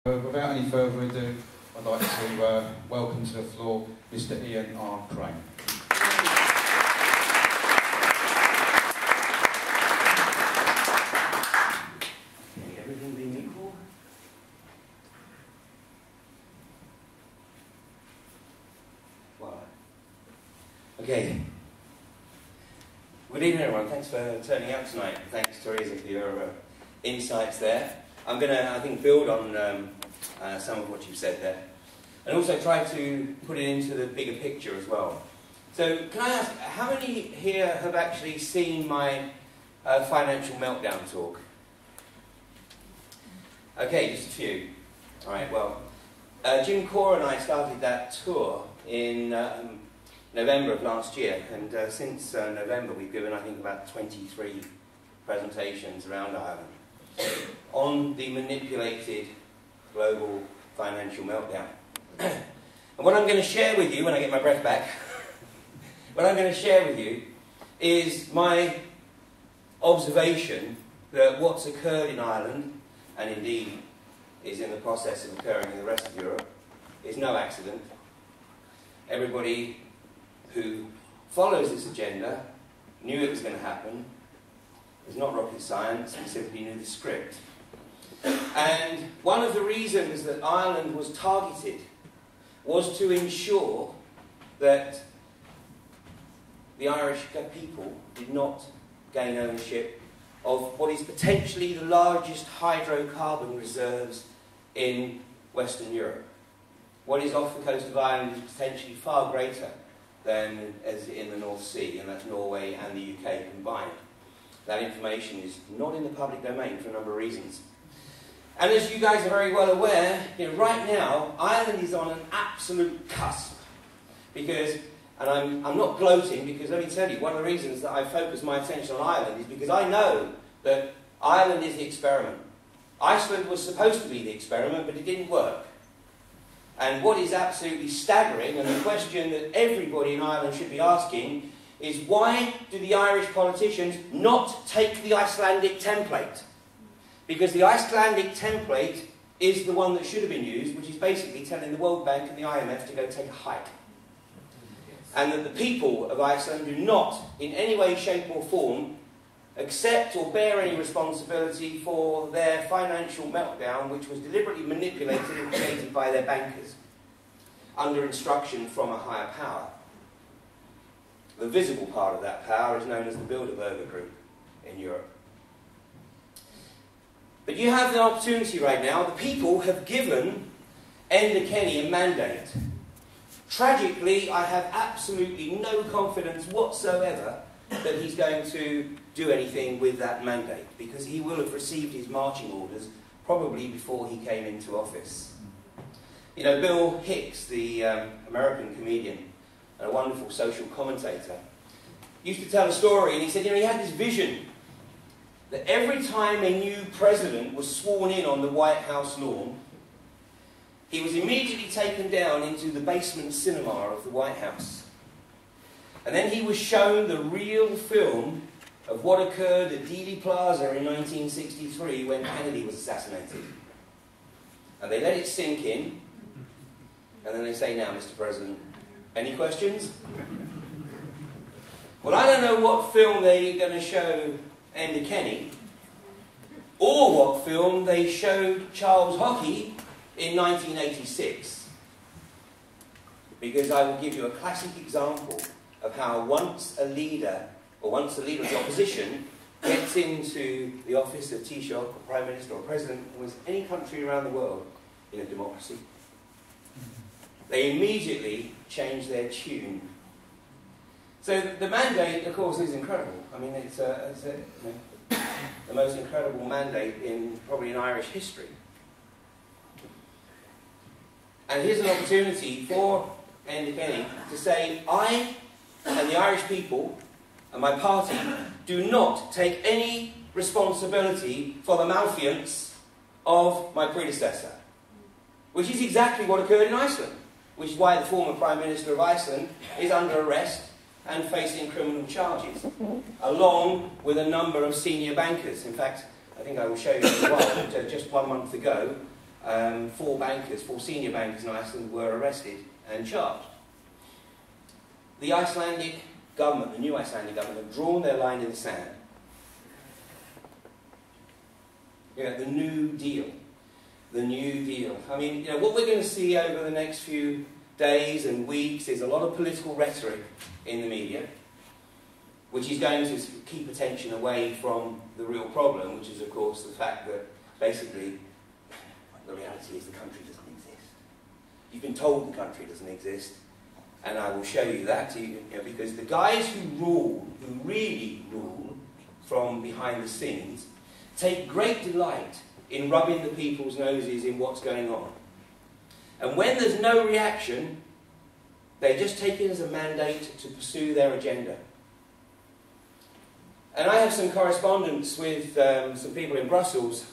Without any further ado, I'd like to welcome to the floor Mr. Ian R. Crane. Everything being equal. Wow. Okay. Good evening, everyone. Thanks for turning out tonight. Thanks, Therese, for your insights there. I'm going to, I think, build on some of what you've said there, and also try to put it into the bigger picture as well. So, can I ask, how many here have actually seen my financial meltdown talk? Okay, just a few. All right, well, Jim Core and I started that tour in November of last year, and since November we've given, I think, about 23 presentations around Ireland on the manipulated global financial meltdown. And what I'm going to share with you, when I get my breath back, what I'm going to share with you is my observation that what's occurred in Ireland, and indeed is in the process of occurring in the rest of Europe, is no accident. Everybody who follows this agenda knew it was going to happen. It's not rocket science, we simply knew the script. And one of the reasons that Ireland was targeted was to ensure that the Irish people did not gain ownership of what is potentially the largest hydrocarbon reserves in Western Europe. What is off the coast of Ireland is potentially far greater than as in the North Sea, and that's Norway and the UK combined. That information is not in the public domain for a number of reasons. And as you guys are very well aware, right now, Ireland is on an absolute cusp. Because, and I'm not gloating, because let me tell you, one of the reasons that I focus my attention on Ireland is because I know that Ireland is the experiment. Iceland was supposed to be the experiment, but it didn't work. And what is absolutely staggering, and the question that everybody in Ireland should be asking, is why do the Irish politicians not take the Icelandic template? Because the Icelandic template is the one that should have been used, which is basically telling the World Bank and the IMF to go take a hike. And that the people of Iceland do not, in any way, shape or form, accept or bear any responsibility for their financial meltdown, which was deliberately manipulated and created by their bankers, under instruction from a higher power. The visible part of that power is known as the Bilderberger Group in Europe. But you have the opportunity right now. The people have given Enda Kenny a mandate. Tragically, I have absolutely no confidence whatsoever that he's going to do anything with that mandate, because he will have received his marching orders probably before he came into office. You know, Bill Hicks, the American comedian, a wonderful social commentator, used to tell a story, and he said, he had this vision that every time a new president was sworn in on the White House lawn, he was immediately taken down into the basement cinema of the White House. And then he was shown the real film of what occurred at Dealey Plaza in 1963 when Kennedy was assassinated. And they let it sink in, and then they say, now, Mr. President, any questions? Well, I don't know what film they're going to show Enda Kenny, or what film they showed Charles Hockey in 1986. Because I will give you a classic example of how once a leader of the opposition gets into the office of Taoiseach, or Prime Minister, or President, almost any country around the world in a democracy, they immediately change their tune. So the mandate, of course, is incredible. I mean, it's the most incredible mandate in probably in Irish history. And here's an opportunity for Enda Kenny to say, I and the Irish people and my party do not take any responsibility for the malfeasance of my predecessor. Which is exactly what occurred in Iceland. Which is why the former Prime Minister of Iceland is under arrest and facing criminal charges, along with a number of senior bankers. In fact, I think I will show you as well that just 1 month ago, four senior bankers in Iceland were arrested and charged. The Icelandic government, the new Icelandic government, have drawn their line in the sand. Yeah, the New Deal. The New Deal. I mean, you know, what we're going to see over the next few days and weeks is a lot of political rhetoric in the media, which is going to keep attention away from the real problem, which is, of course, the fact that basically the reality is the country doesn't exist. You've been told the country doesn't exist, and I will show you that to you, because the guys who rule, who really rule from behind the scenes, take great delight in rubbing the people's noses in what's going on. And when there's no reaction, they just take it as a mandate to pursue their agenda. And I have some correspondence with some people in Brussels,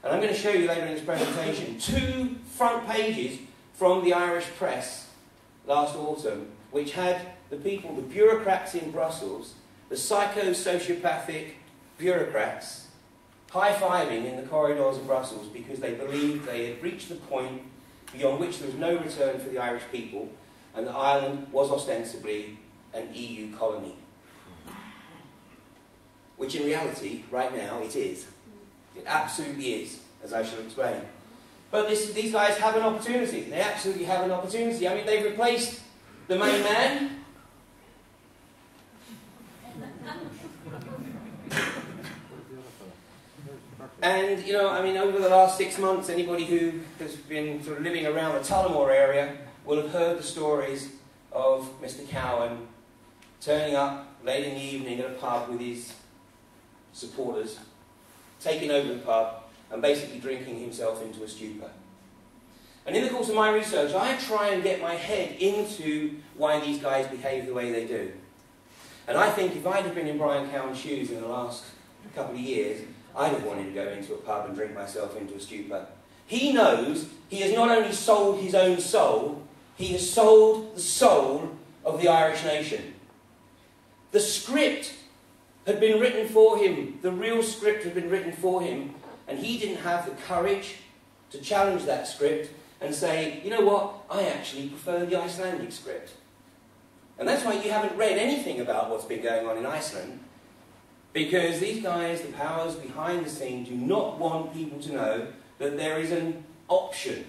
and I'm going to show you later in this presentation 2 front pages from the Irish press last autumn, which had the people, the bureaucrats in Brussels, the psycho-sociopathic bureaucrats, high-fiving in the corridors of Brussels because they believed they had reached the point beyond which there was no return for the Irish people, and that Ireland was ostensibly an EU colony. Which in reality, right now, it is. It absolutely is, as I shall explain. But these guys have an opportunity. They absolutely have an opportunity. I mean, they've replaced the main man. And, you know, I mean, over the last 6 months, anybody who has been sort of living around the Tullamore area will have heard the stories of Mr. Cowen turning up late in the evening at a pub with his supporters, taking over the pub, and basically drinking himself into a stupor. And in the course of my research, I try and get my head into why these guys behave the way they do. And I think if I'd have been in Brian Cowen's shoes in the last couple of years, I'd have wanted to go into a pub and drink myself into a stupor. He knows he has not only sold his own soul, he has sold the soul of the Irish nation. The script had been written for him, the real script had been written for him, and he didn't have the courage to challenge that script and say, you know what, I actually prefer the Icelandic script. And that's why you haven't read anything about what's been going on in Iceland, because these guys, the powers behind the scene, do not want people to know that there is an option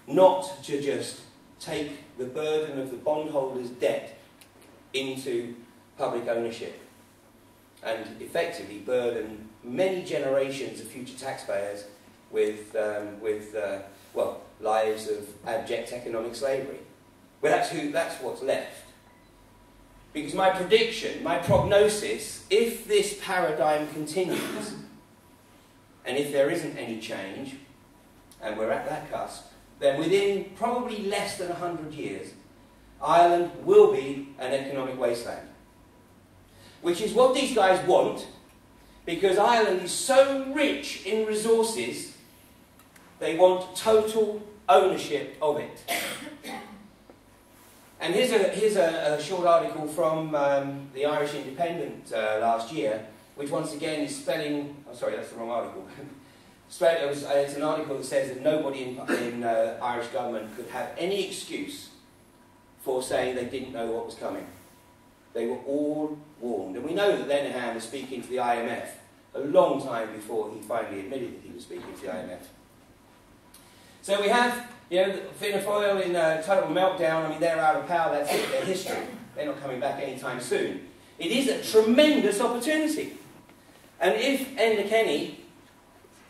not to just take the burden of the bondholders' debt into public ownership and effectively burden many generations of future taxpayers with well, lives of abject economic slavery. Well, that's what's left. Because my prediction, my prognosis, if this paradigm continues, and if there isn't any change, and we're at that cusp, then within probably less than 100 years, Ireland will be an economic wasteland. Which is what these guys want, because Ireland is so rich in resources, they want total ownership of it. And here's a short article from the Irish Independent last year, which once again is spelling... Oh, sorry, that's the wrong article. It's an article that says that nobody in Irish government could have any excuse for saying they didn't know what was coming. They were all warned. And we know that Lenihan was speaking to the IMF a long time before he finally admitted that he was speaking to the IMF. So we have, you know, Fianna Fáil in total meltdown. I mean, they're out of power. That's it. They're history. They're not coming back anytime soon. It is a tremendous opportunity. And if Enda Kenny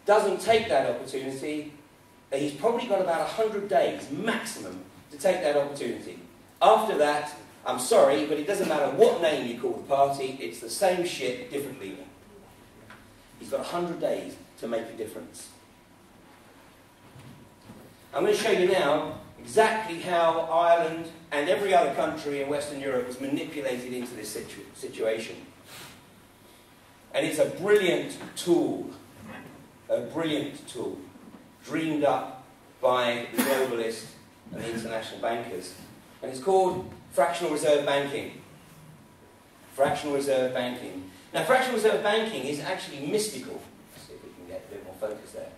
doesn't take that opportunity, he's probably got about 100 days maximum to take that opportunity. After that, I'm sorry, but it doesn't matter what name you call the party, it's the same shit, different leader. He's got 100 days to make a difference. I'm going to show you now exactly how Ireland and every other country in Western Europe was manipulated into this situation. And it's a brilliant tool, dreamed up by the globalists and the international bankers. And it's called Fractional Reserve Banking. Fractional Reserve Banking. Now, fractional reserve banking is actually mystical. Let's see if we can get a bit more focus there.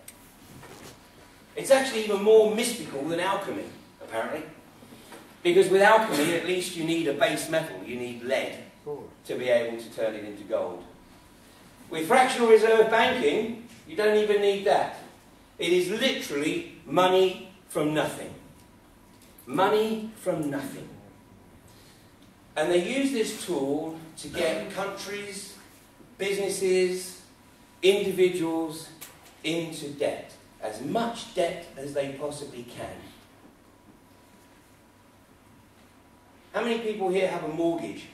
It's actually even more mystical than alchemy, apparently. Because with alchemy, at least you need a base metal, you need lead, to be able to turn it into gold. With fractional reserve banking, you don't even need that. It is literally money from nothing. Money from nothing. And they use this tool to get countries, businesses, individuals into debt. As much debt as they possibly can. How many people here have a mortgage?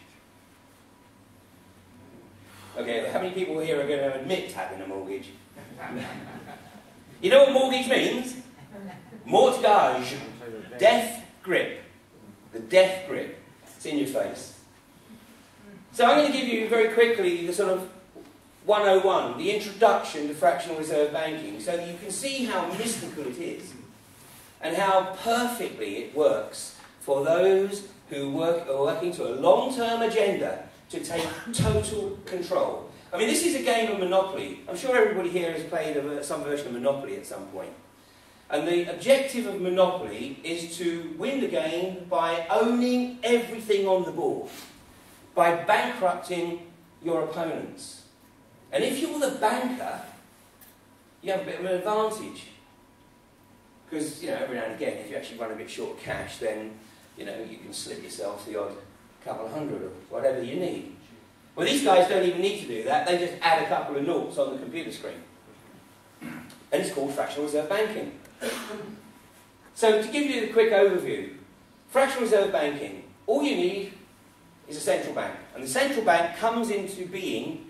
Okay, how many people here are going to admit having a mortgage? You know what mortgage means? Mortgage. Death grip. The death grip. It's in your face. So I'm going to give you very quickly the sort of 101, the introduction to fractional reserve banking, so that you can see how mystical it is and how perfectly it works for those who are working to a long-term agenda to take total control. I mean, this is a game of Monopoly. I'm sure everybody here has played some version of Monopoly at some point. And the objective of Monopoly is to win the game by owning everything on the board, by bankrupting your opponents. And if you're the banker, you have a bit of an advantage. Because, you know, every now and again, if you actually run a bit short of cash, then, you know, you can slip yourself the odd couple of hundred or whatever you need. Well, these guys don't even need to do that. They just add a couple of noughts on the computer screen. And it's called fractional reserve banking. So, to give you the quick overview, fractional reserve banking, all you need is a central bank. And the central bank comes into being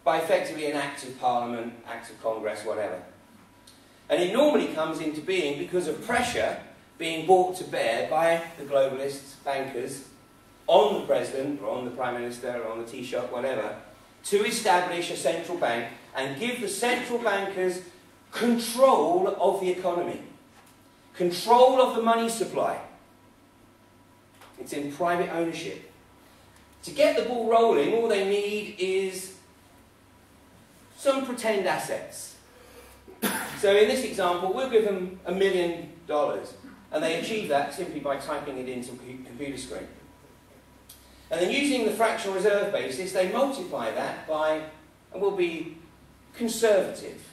by effectively an act of Parliament, act of Congress, whatever. And it normally comes into being because of pressure being brought to bear by the globalists, bankers, on the President, or on the Prime Minister, or on the Taoiseach, whatever, to establish a central bank and give the central bankers control of the economy, control of the money supply. It's in private ownership. To get the ball rolling, all they need is some pretend assets. So in this example, we'll give them $1 million, and they achieve that simply by typing it into a computer screen. And then using the fractional reserve basis, they multiply that by, and we'll be conservative,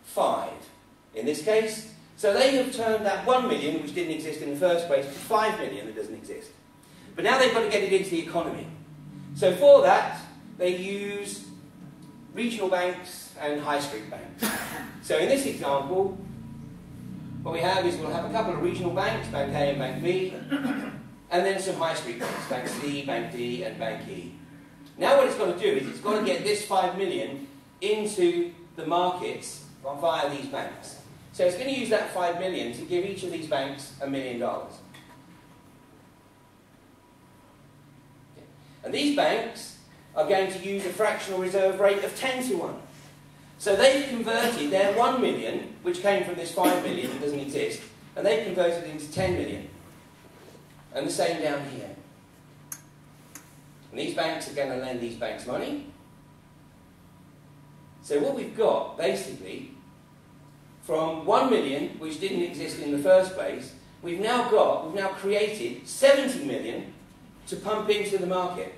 5 in this case. So they have turned that 1 million, which didn't exist in the first place, to 5 million that doesn't exist. But now they've got to get it into the economy. So for that, they use regional banks and high street banks. So in this example, what we have is we'll have a couple of regional banks, Bank A and Bank B, and then some high street banks, Bank C, Bank D, and Bank E. Now what it's got to do is it's got to get this 5 million into the markets via these banks. So it's going to use that 5 million to give each of these banks $1 million. And these banks are going to use a fractional reserve rate of 10 to 1. So they've converted their 1 million, which came from this 5 million that doesn't exist, and they've converted it into 10 million. And the same down here. And these banks are going to lend these banks money. So what we've got, basically, from 1 million, which didn't exist in the first place, we've now created 70 million to pump into the market.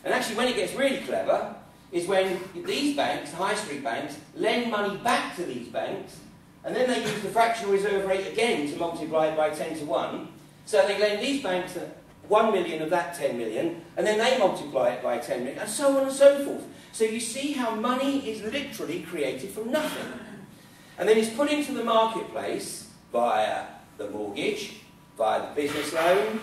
And actually, when it gets really clever, is when these banks, high street banks, lend money back to these banks, and then they use the fractional reserve rate again to multiply it by 10 to 1. So they lend these banks 1 million of that 10 million, and then they multiply it by 10 million, and so on and so forth. So you see how money is literally created from nothing. And then it's put into the marketplace via the mortgage, via the business loan,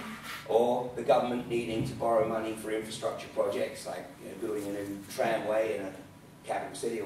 or the government needing to borrow money for infrastructure projects like building a new tramway in a capital city.